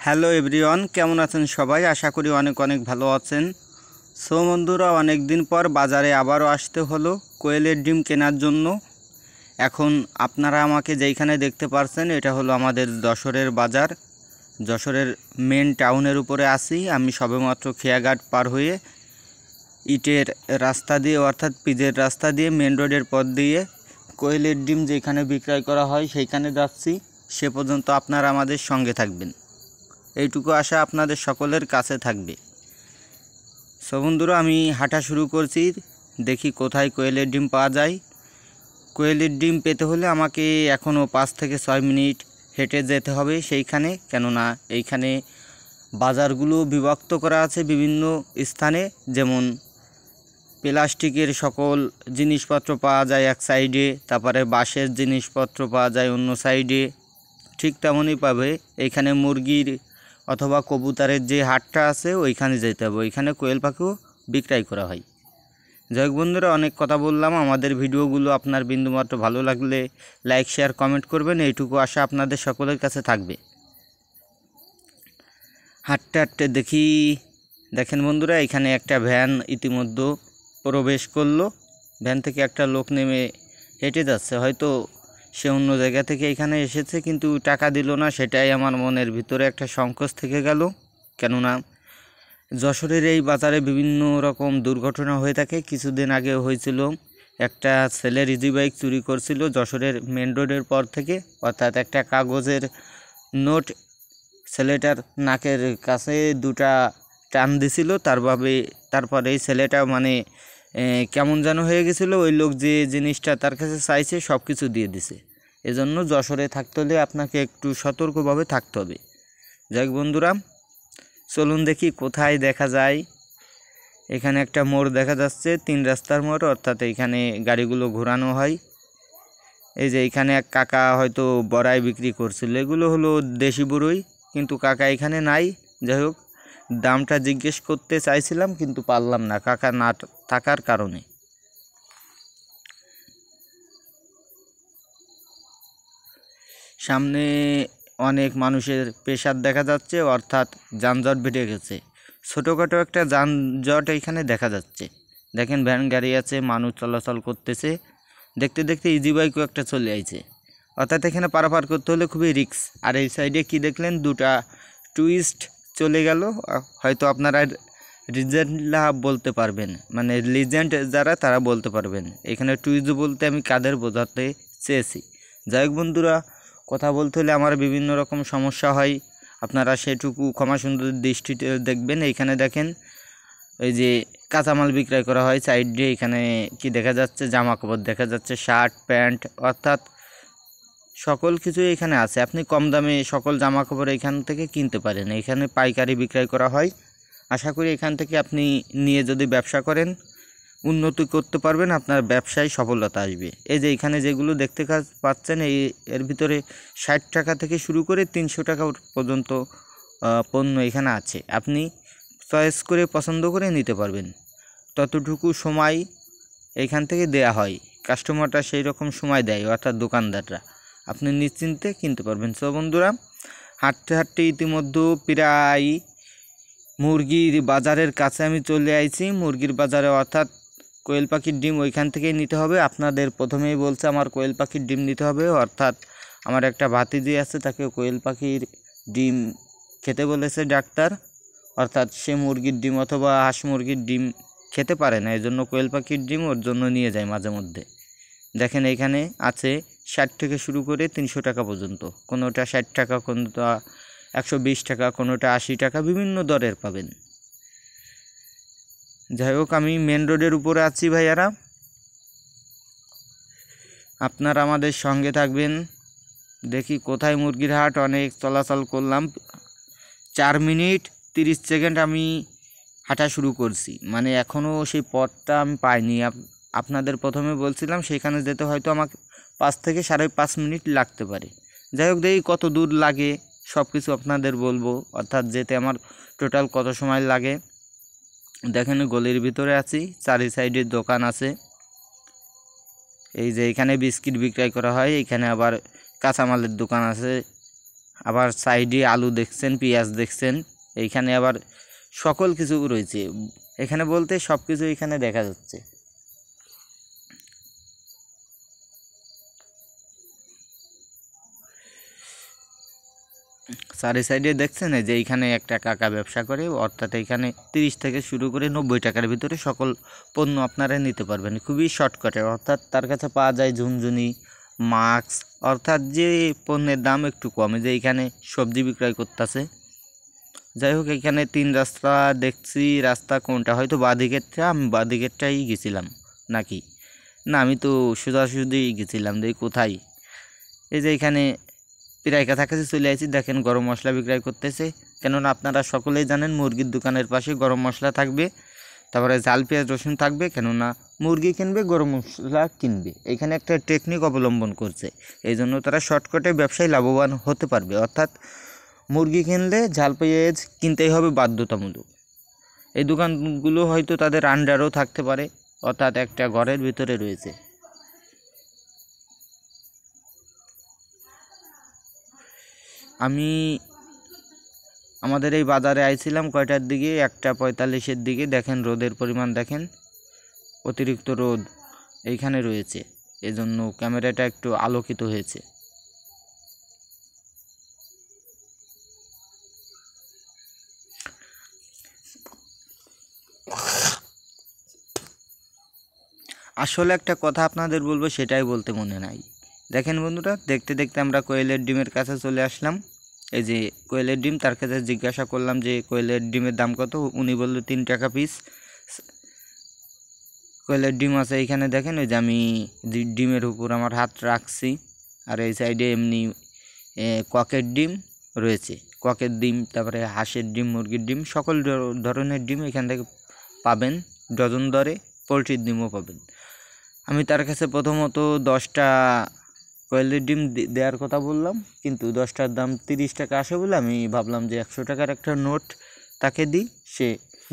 Hello everyone, কেমন আছেন সবাই? আশা করি অনেক অনেক ভালো আছেন। সো বন্ধুরা, অনেক দিন পর বাজারে আবারও আসতে হলো কোয়েলের ডিম কেনার জন্য। এখন আপনারা আমাকে যেইখানে দেখতে পারছেন, এটা হলো আমাদের যশোরের বাজার। যশোরের মেন টাউনের উপরে আসি আমি। সবেমাত্র খেয়াঘাট পার হয়ে ইটের রাস্তা দিয়ে, অর্থাৎ পিচের রাস্তা দিয়ে, মেন রোডের পথ দিয়ে কোয়েলের ডিম যেখানে বিক্রয় করা হয় সেইখানে যাচ্ছি। সে পর্যন্ত আপনারা আমাদের সঙ্গে থাকবেন, এইটুকু আশা আপনাদের সকলের কাছে থাকবে। সো বন্ধুরা, আমি হাঁটা শুরু করছি, দেখি কোথায় কোয়েলের ডিম পাওয়া যায়। কোয়েলের ডিম পেতে হলে আমাকে এখনও 5 থেকে 6 মিনিট হেঁটে যেতে হবে সেইখানে, কেননা এইখানে বাজারগুলো বিভক্ত করা আছে বিভিন্ন স্থানে। যেমন প্লাস্টিকের সকল জিনিসপত্র পাওয়া যায় এক সাইডে, তারপরে বাঁশের জিনিসপত্র পাওয়া যায় অন্য সাইডে। ঠিক তেমনই পাবে এইখানে মুরগির অথবা কবুতরের যে হাটটা আছে ওইখানে যেতে হবে, ওইখানে কোয়েল পাখিও বিক্রয় করা হয়। যাই হোক বন্ধুরা, অনেক কথা বললাম। আমাদের ভিডিওগুলো আপনার বিন্দুমাত্র ভালো লাগলে লাইক, শেয়ার, কমেন্ট করবেন, এইটুকু আশা আপনাদের সকলের কাছে থাকবে। হাঁটতে হাঁটতে দেখেন বন্ধুরা, এখানে একটা ভ্যান ইতিমধ্যে প্রবেশ করলো। ভ্যান থেকে একটা লোক নেমে হেঁটে যাচ্ছে, হয়তো সে অন্য জায়গা থেকে এখানে এসেছে কিন্তু টাকা দিল না। সেটাই আমার মনের ভিতরে একটা সংকোচ থেকে গেল, কেননা যশোরের এই বাজারে বিভিন্ন রকম দুর্ঘটনা হয়ে থাকে। কিছুদিন আগে হয়েছিল, একটা ছেলের ইজি বাইক চুরি করছিল যশোরের মেন রোডের পর থেকে, অর্থাৎ একটা কাগজের নোট ছেলেটার নাকের কাছে দুটা টান দিছিল। তারপরে এই ছেলেটা কেমন যেন হয়ে গেছিলো। ওই লোক যে জিনিসটা তার কাছে চাইছে সব কিছু দিয়ে দিছে। এজন্য যশোরে থাকতে হলে আপনাকে একটু সতর্কভাবে থাকতে হবে। যাই হোক বন্ধুরা, চলুন দেখি কোথায় দেখা যায়। এখানে একটা মোড় দেখা যাচ্ছে, 3 রাস্তার মোড়, অর্থাৎ এইখানে গাড়িগুলো ঘোরানো হয়। এই যে এইখানে এক কাকা হয়তো বড়াই বিক্রি করছিল, এগুলো হলো দেশি বড়ই, কিন্তু কাকা এখানে নাই। যাই হোক, দামটা জিজ্ঞেস করতে চাইছিলাম কিন্তু পারলাম না কাকা না থাকার কারণে। সামনে অনেক মানুষের পেশার দেখা যাচ্ছে, অর্থাৎ যানজট বেড়ে গেছে। ছোটোখাটো একটা যানজট এইখানে দেখা যাচ্ছে। দেখেন ভ্যান গাড়ি আছে, মানুষ চলাচল করতেছে। দেখতে দেখতে ইজি বাইকও একটা চলে আইছে, অর্থাৎ এখানে পারাপার করতে হলে খুবই রিস্ক। আর এই সাইডে কি দেখলেন, দুটা টুইস্ট চলে গেল। হয়তো আপনারা লিজেন্ডরা বলতে পারবেন, লিজেন্ড যারা তারা বলতে পারবেন এখানে টুইস্ট বলতে আমি কাদের বোঝাতে চেয়েছি। যাই হোক বন্ধুরা, কথা বলতে হলে আমার বিভিন্ন রকম সমস্যা হয়, আপনারা সেটুকু ক্ষমা সুন্দর দৃষ্টিতে দেখবেন। এইখানে দেখেন ওই যে কাঁচামাল বিক্রয় করা হয় সাইডে। এখানে কি দেখা যাচ্ছে, জামা কাপড় দেখা যাচ্ছে, শার্ট প্যান্ট, অর্থাৎ সকল কিছু এখানে আছে। আপনি কম দামে সকল জামা কাপড় এখান থেকে কিনতে পারেন। এখানে পাইকারি বিক্রয় করা হয়। আশা করি এখান থেকে আপনি নিয়ে যদি ব্যবসা করেন উন্নতি করতে পারবেন, আপনার ব্যবসায় সফলতা আসবে। এই যে এখানে যেগুলো দেখতে পাচ্ছেন, এর ভিতরে 60 টাকা থেকে শুরু করে 300 টাকা পর্যন্ত পণ্য এখানে আছে। আপনি চয়েস করে পছন্দ করে নিতে পারবেন। ততটুকু সময় এখান থেকে দেয়া হয়, কাস্টমাররা সেই রকম সময় দেয়, অর্থাৎ দোকানদাররা। আপনি নিশ্চিন্তে কিনতে পারবেন। সো বন্ধুরা, হাঁটতে হাঁটতে ইতিমধ্যে প্রায় মুরগির বাজারের কাছে আমি চলে আইছি। মুরগির বাজারে, অর্থাৎ কোয়েল পাখির ডিম ওইখান থেকেই নিতে হবে। আপনাদের প্রথমেই বলছে আমার কোয়েল পাখির ডিম নিতে হবে, অর্থাৎ আমার একটা ভাতিজি আছে, তাকে কোয়েল পাখির ডিম খেতে বলেছে ডাক্তার। অর্থাৎ সে মুরগির ডিম অথবা হাঁস মুরগির ডিম খেতে পারে না, এই জন্য কোয়েল পাখির ডিম ওর জন্য নিয়ে যায় মাঝে মধ্যে। দেখেন এইখানে আছে 60 থেকে শুরু করে 300 টাকা পর্যন্ত, কোনোটা 60 টাকা, কোনোটা 120 টাকা, কোনোটা 80 টাকা, বিভিন্ন দরের পাবেন। যাই হোক, আমি মেন রোডের উপরে আছি ভাইয়ারা, আপনারা আমাদের সঙ্গে থাকবেন। দেখি কোথায় মুরগির হাট। অনেক চলাচল করলাম, 4 মিনিট 30 সেকেন্ড আমি হাঁটা শুরু করছি, এখনও সেই পথটা আমি পাইনি। আপনাদের প্রথমে বলছিলাম সেখানে যেতে হয়তো আমাকে 5 থেকে 5.5 মিনিট লাগতে পারে। যাই হোক, দেখি কত দূর লাগে, সব কিছু আপনাদের বলবো, অর্থাৎ যেতে আমার টোটাল কত সময় লাগে। দেখেন গলির ভিতরে আছি, চারি সাইডে দোকান আছে। এই যে এখানে বিস্কিট বিক্রয় করা হয়, এখানে আবার কাঁচামালের দোকান আছে, আবার সাইডে আলু দেখছেন, পেঁয়াজ দেখছেন, এইখানে আবার সকল কিছু রয়েছে। এখানে বলতে সব কিছু এখানে দেখা যাচ্ছে। চারি সাইডে দেখছেন যে এইখানে একটা কাকা ব্যবসা করে, অর্থাৎ এখানে 30 থেকে শুরু করে 90 টাকার ভিতরে সকল পণ্য আপনারা নিতে পারবেন খুবই শর্টকাটে। অর্থাৎ তার কাছে পাওয়া যায় ঝুনঝুনি, মাস্ক, অর্থাৎ যে পণ্যের দাম একটু কমে। যে এইখানে সবজি বিক্রয় করতেছে। যাই হোক, এখানে 3 রাস্তা দেখছি, রাস্তা কোনটা হয়তো বাঁদিকেরটা, আমি বাঁদিকেরটাই গেছিলাম নাকি না, আমি তো সোজাসুজি গেছিলাম। যে কোথায়, এই যে এখানে প্রায় কাছাকাছি চলে আসি। দেখেন গরম মশলা বিক্রয় করতেছে, কেননা আপনারা সকলেই জানেন মুরগির দোকানের পাশে গরম মশলা থাকবে, তারপরে জাল পেঁয়াজ রসুন থাকবে। কেননা মুরগি কিনবে, গরম মশলা কিনবে, এখানে একটা টেকনিক অবলম্বন করছে। এই জন্য তারা শর্টকাটে ব্যবসায় লাভবান হতে পারবে। অর্থাৎ মুরগি কিনলে ঝাল পেঁয়াজ কিনতেই হবে বাধ্যতামূলক। এই দোকানগুলো হয়তো তাদের আন্ডারও থাকতে পারে, অর্থাৎ একটা ঘরের ভিতরে রয়েছে। আমি আমাদের এই বাজারে আইছিলাম কয়টার দিকে, 1:45-এর দিকে। দেখেন রোদের পরিমাণ দেখেন, অতিরিক্ত রোদ এইখানে রয়েছে, এজন্য ক্যামেরাটা একটু আলোকিত হয়েছে। আসলে একটা কথা আপনাদের বলবো, সেটাই বলতে মনে নাই। দেখেন বন্ধুরা, দেখতে দেখতে আমরা কোয়েলের ডিমের কাছে চলে আসলাম। এই যে কোয়েলের ডিম, তার কাছে জিজ্ঞাসা করলাম যে কোয়েলের ডিমের দাম কত। উনি বলল 3 টাকা পিস কোয়েলের ডিম আছে এইখানে। দেখেন ওই যে আমি ডিমের উপর আমার হাত রাখছি, আর এই সাইডে এমনি ককের ডিম রয়েছে। ককের ডিম, তারপরে হাঁসের ডিম, মুরগির ডিম, সকল ধরনের ডিম এখান থেকে পাবেন ডজন দরে। পোলট্রির ডিমও পাবেন। আমি তার কাছে প্রথমত 10টা কোয়েলের ডিম দেওয়ার কথা বললাম, কিন্তু 10টার দাম 30 টাকা আসে বলে আমি ভাবলাম যে 100 টাকার একটা নোট তাকে দিই, সে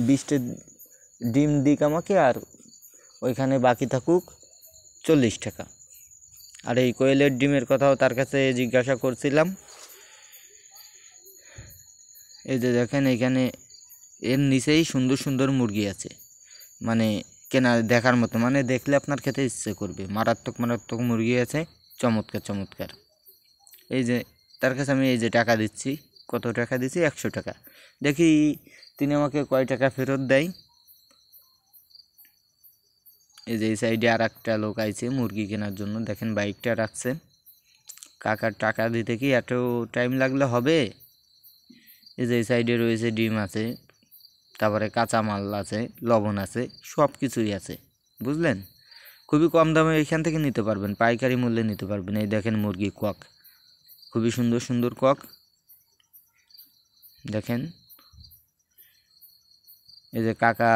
20টা ডিম দিক আমাকে, আর ওইখানে বাকি থাকুক 40 টাকা। আর এই কোয়েলের ডিমের কথাও তার কাছে জিজ্ঞাসা করছিলাম। এই যে দেখেন এইখানে এর নিচেই সুন্দর সুন্দর মুরগি আছে, মানে কেনা দেখার মতো, মানে দেখলে আপনার খেতে ইচ্ছে করবে। মারাত্মক মারাত্মক মুরগি আছে, চমৎকার চমৎকার। এই যে তার কাছে আমি এই যে টাকা দিচ্ছি, কত টাকা দিচ্ছি, 100 টাকা। দেখি তিনি আমাকে কয় টাকা ফেরত দেয়। এই যে এই সাইডে আর একটা লোক আইছে মুরগি কেনার জন্য। দেখেন বাইকটা রাখছে। কাকার টাকা দিতে কি এত টাইম লাগলে হবে? এই যে এই সাইডে রয়েছে ডিম আছে, তারপরে কাঁচা মাল আছে, লবণ আছে, সব কিছুই আছে, বুঝলেন। খুবই কম দামে এখান থেকে নিতে পারবেন, পাইকারি মূল্যে নিতে পারবেন। এই দেখেন মুরগি, কক, খুবই সুন্দর সুন্দর কক দেখেন। এই যে কাকা